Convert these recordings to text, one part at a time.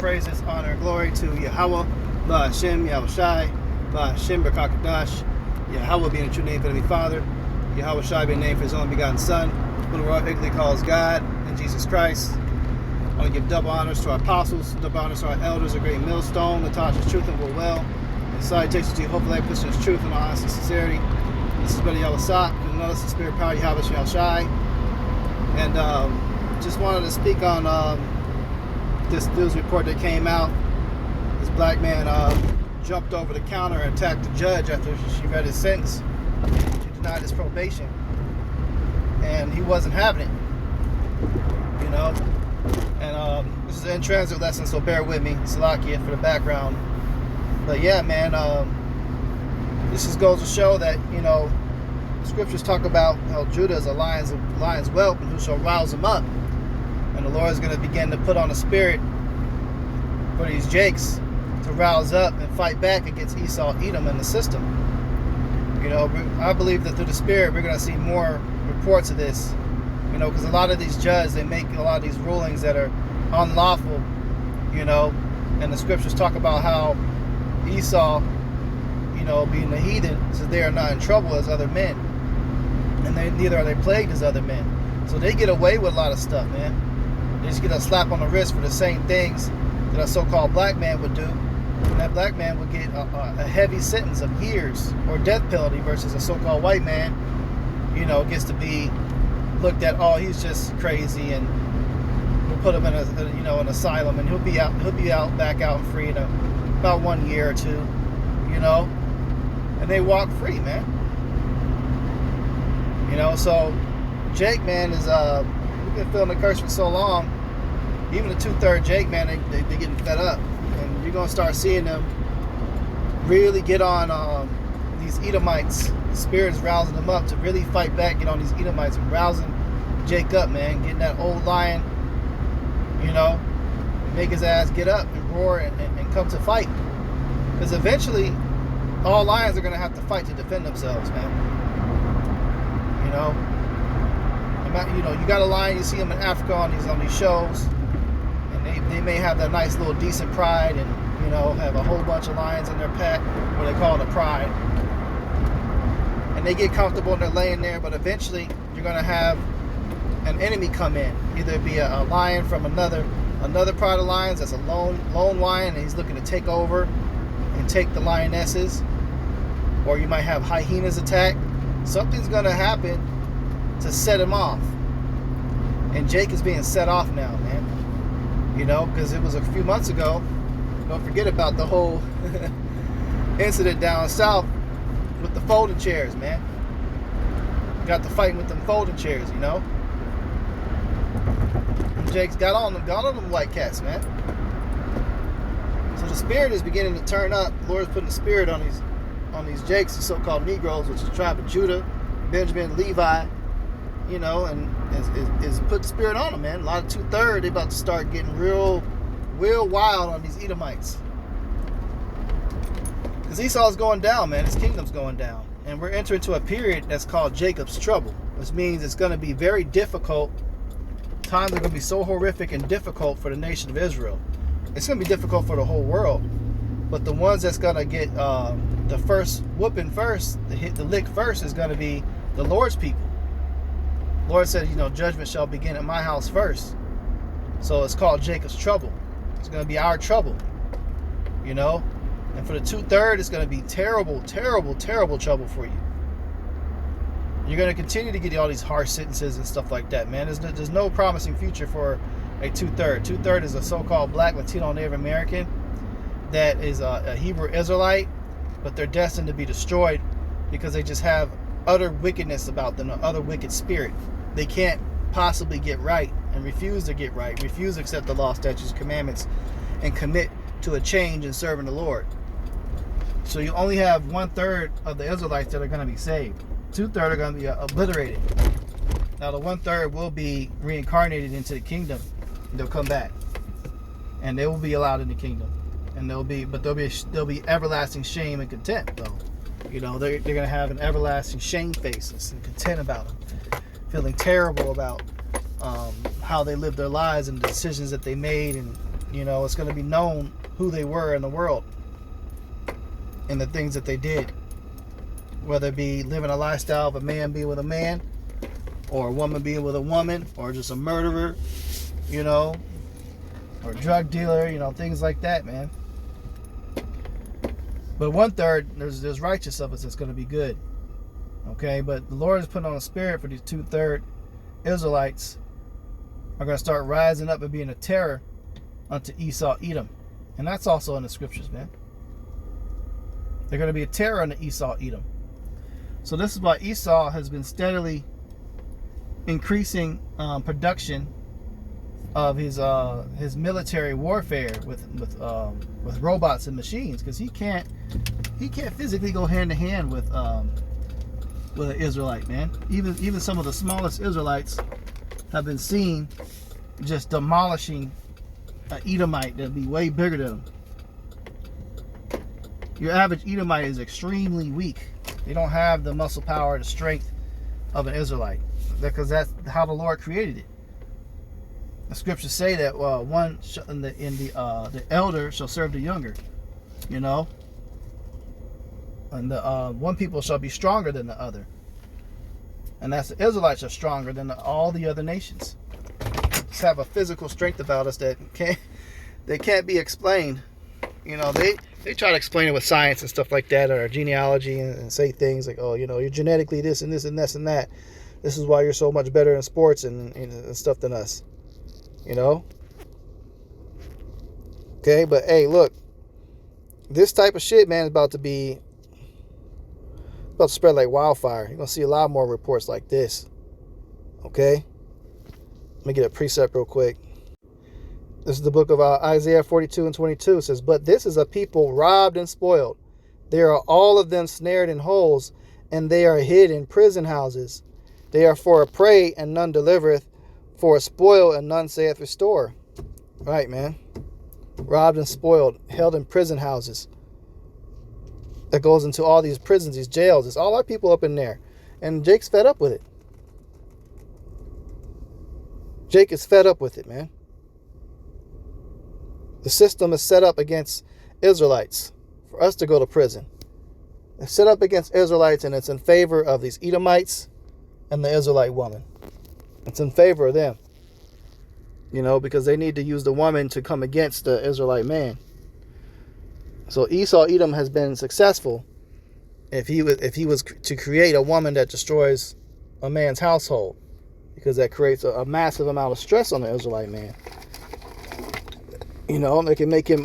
praises, honor, and glory to Yahweh, Ba'Hashem, Yahushai, Ba'Hashem, B'Kakadash, Yahweh being the true name for the Father, Yahushai being named for his only begotten Son, who the world ignorantly calls God, and Jesus Christ. I want to give double honors to our apostles, double honors to our elders, a great millstone, that taught us truth and will well. And salutations to you, hopefully, Christians, truth and honesty and sincerity. This is Brother Yahweh, and notice the spirit power Yahweh Yahushai. And just wanted to speak on this news report that came out. This black man jumped over the counter and attacked the judge after she read his sentence. She denied his probation, and he wasn't having it, you know. And this is an in-transit lesson, so bear with me, Salakia, for the background. But yeah, man, this just goes to show that, you know, scriptures talk about how Judah is a lion's whelp, and who shall rouse him up. And the Lord is going to begin to put on a spirit for these jakes to rouse up and fight back against Esau, Edom, and the system. You know, I believe that through the spirit we're going to see more reports of this. You know, because a lot of these judges, they make a lot of these rulings that are unlawful. You know, and the scriptures talk about how Esau, you know, being a heathen, says they are not in trouble as other men, and neither are they plagued as other men. So they get away with a lot of stuff, man. They just get a slap on the wrist for the same things that a so-called black man would do. And that black man would get a heavy sentence of years or death penalty versus a so-called white man, you know, gets to be looked at, oh, he's just crazy, and we'll put him in a you know, an asylum, and he'll be back out and free in about 1 year or two, you know, and they walk free, man. You know, so Jake, man, is we've been feeling the curse for so long. Even the 2/3 Jake, man, they're getting fed up, and you're gonna start seeing them really get on these Edomites. The Spirit's rousing them up to really fight back, get on these Edomites, and rousing Jake up, man, getting that old lion, you know, make his ass get up and roar and come to fight. Because eventually, all lions are gonna have to fight to defend themselves, man. You know. You know, you got a lion, you see them in Africa on these shows, and they may have that nice little decent pride, and, you know, have a whole bunch of lions in their pack, what they call it, a pride, and they get comfortable and they're laying there. But eventually you're going to have an enemy come in, either it be a lion from another pride of lions that's a lone lion, and he's looking to take over and take the lionesses, or you might have hyenas attack. Something's going to happen to set him off, and Jake is being set off now, man. You know, because it was a few months ago. Don't forget about the whole incident down south with the folding chairs, man. Got to fighting with them folding chairs, you know. And Jake's got on them white cats, man. So the spirit is beginning to turn up. The Lord is putting the spirit on these Jakes, the so-called Negroes, which is the tribe of Judah, Benjamin, Levi. You know, and is put the spirit on them, man. A lot of 2/3, they about to start getting real wild on these Edomites. Because Esau's going down, man. His kingdom's going down. And we're entering into a period that's called Jacob's trouble, which means it's going to be very difficult. Times are going to be so horrific and difficult for the nation of Israel. It's going to be difficult for the whole world. But the ones that's going to get the first whooping first, the lick first, is going to be the Lord's people. Lord said, you know, judgment shall begin at my house first. So it's called Jacob's trouble. It's going to be our trouble, you know. And for the 2/3, it's going to be terrible, terrible, terrible trouble for you. You're going to continue to get all these harsh sentences and stuff like that, man. There's no promising future for a 2/3. 2/3 is a so-called black, Latino, Native American that is a Hebrew Israelite, but they're destined to be destroyed because they just have utter wickedness about them, an utter wicked spirit. They can't possibly get right, and refuse to get right, refuse to accept the law, statutes, commandments, and commit to a change in serving the Lord. So you only have 1/3 of the Israelites that are going to be saved. 2/3 are going to be obliterated. Now the 1/3 will be reincarnated into the kingdom. They'll come back, and they will be allowed in the kingdom, and there'll be everlasting shame and contempt, though. You know, they're going to have an everlasting shame face and content about them, feeling terrible about how they lived their lives and the decisions that they made, and You know, it's going to be known who they were in the world and the things that they did. Whether it be living a lifestyle of a man being with a man, or a woman being with a woman, or just a murderer, you know, or a drug dealer, you know, things like that, man. But 1/3, there's righteous of us that's going to be good. Okay, but the Lord is putting on a spirit for these 2/3 Israelites are going to start rising up and being a terror unto Esau, Edom. And that's also in the scriptures, man. They're going to be a terror unto Esau, Edom. So this is why Esau has been steadily increasing production of his military warfare with robots and machines, because he can't physically go hand to hand with an Israelite, man. Even some of the smallest Israelites have been seen just demolishing an Edomite that'd be way bigger than them. Your average Edomite is extremely weak. They don't have the muscle power, the strength of an Israelite, because that's how the Lord created it. The scriptures say that the elder shall serve the younger, you know, and the one people shall be stronger than the other, and that's the Israelites are stronger than all the other nations. Just have a physical strength about us that can't be explained. You know, they try to explain it with science and stuff like that, or genealogy, and say things like, oh, you know, you're genetically this and this and this and that. This is why you're so much better in sports and stuff than us. You know? Okay, but hey, look. This type of shit, man, is about to spread like wildfire. You're going to see a lot more reports like this. Okay? Let me get a precept real quick. This is the book of Isaiah 42 and 22. It says, but this is a people robbed and spoiled. They are all of them snared in holes, and they are hid in prison houses. They are for a prey, and none delivereth, for a spoil, and none saith restore. Right, man. Robbed and spoiled, held in prison houses. That goes into all these prisons, these jails. It's all our people up in there. And Jake's fed up with it. Jake is fed up with it, man. The system is set up against Israelites for us to go to prison. It's set up against Israelites, and it's in favor of these Edomites and the Israelite woman. It's in favor of them. You know, because they need to use the woman to come against the Israelite man. So Esau, Edom has been successful if he was to create a woman that destroys a man's household, because that creates a massive amount of stress on the Israelite man. You know, they can make him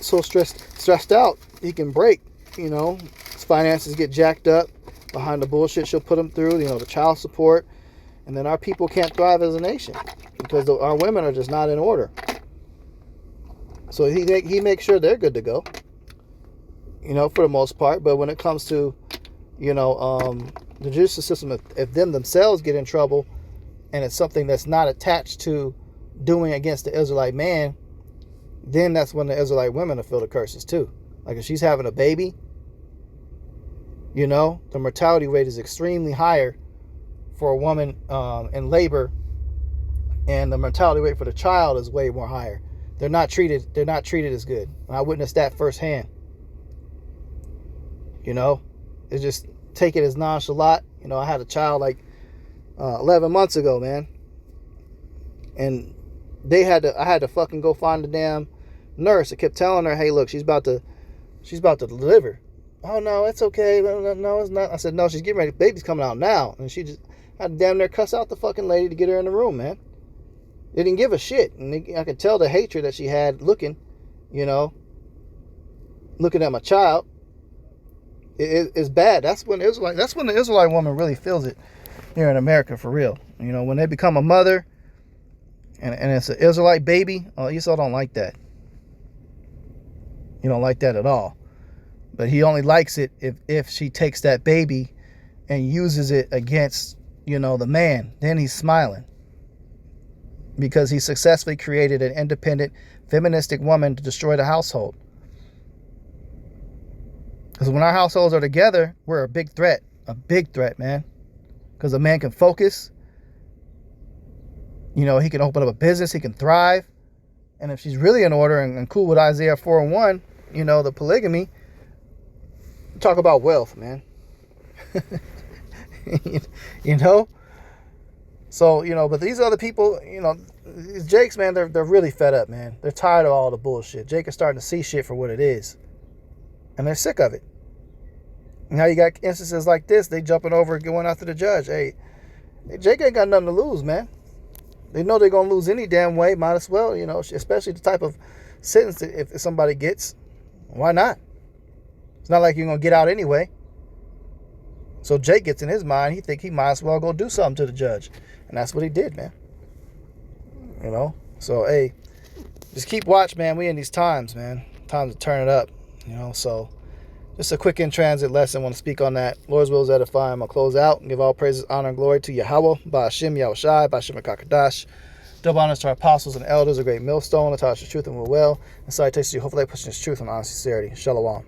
so stressed out he can break. You know, his finances get jacked up behind the bullshit she'll put him through. You know, the child support, and then our people can't thrive as a nation because our women are just not in order. So he makes sure they're good to go. You know, for the most part. But when it comes to, you know, the judicial system, if them themselves get in trouble, and it's something that's not attached to doing against the Israelite man, then that's when the Israelite women will feel the curses too. Like if she's having a baby, you know, the mortality rate is extremely higher for a woman in labor, and the mortality rate for the child is way more higher. They're not treated as good. I witnessed that firsthand. You know, it's just take it as nonchalant. You know, I had a child like 11 months ago, man, and I had to fucking go find the damn nurse. I kept telling her, hey, look, she's about to deliver. Oh no, it's okay. No, it's not. I said, no, she's getting ready. Baby's coming out now. And she just had to damn near cuss out the fucking lady to get her in the room, man. They didn't give a shit. And I could tell the hatred that she had looking at my child. It's bad. That's when the Israelite woman really feels it here in America, for real. You know, when they become a mother and it's an Israelite baby, Esau don't like that. He don't like that at all. But he only likes it if she takes that baby and uses it against, you know, the man. Then he's smiling, because he successfully created an independent, feministic woman to destroy the household. Because when our households are together, we're a big threat, man. Because a man can focus. You know, he can open up a business. He can thrive. And if she's really in order and cool with Isaiah 4:1, you know, the polygamy, talk about wealth, man. You know? So, you know, but these other people, you know, these Jakes, man, they're really fed up, man. They're tired of all the bullshit. Jake is starting to see shit for what it is. And they're sick of it. Now you got instances like this, they jumping over and going after the judge. Hey, Jake ain't got nothing to lose, man. They know they're going to lose any damn way. Might as well, you know, especially the type of sentence if somebody gets. Why not? It's not like you're going to get out anyway. So Jake gets in his mind, he think he might as well go do something to the judge. And that's what he did, man. You know? So, hey, just keep watch, man. We in these times, man. Time to turn it up. You know, so just a quick in-transit lesson. I want to speak on that. Lord's will is edifying. I'll close out and give all praises, honor, and glory to Yahweh, Ba'ashem, Yahushai, Ba'ashem HaKadosh. Double honors to our apostles and elders, a great millstone, that taught us the truth and will well. And salutations to you. Hopefully, pushing this truth and honest sincerity. Shalom.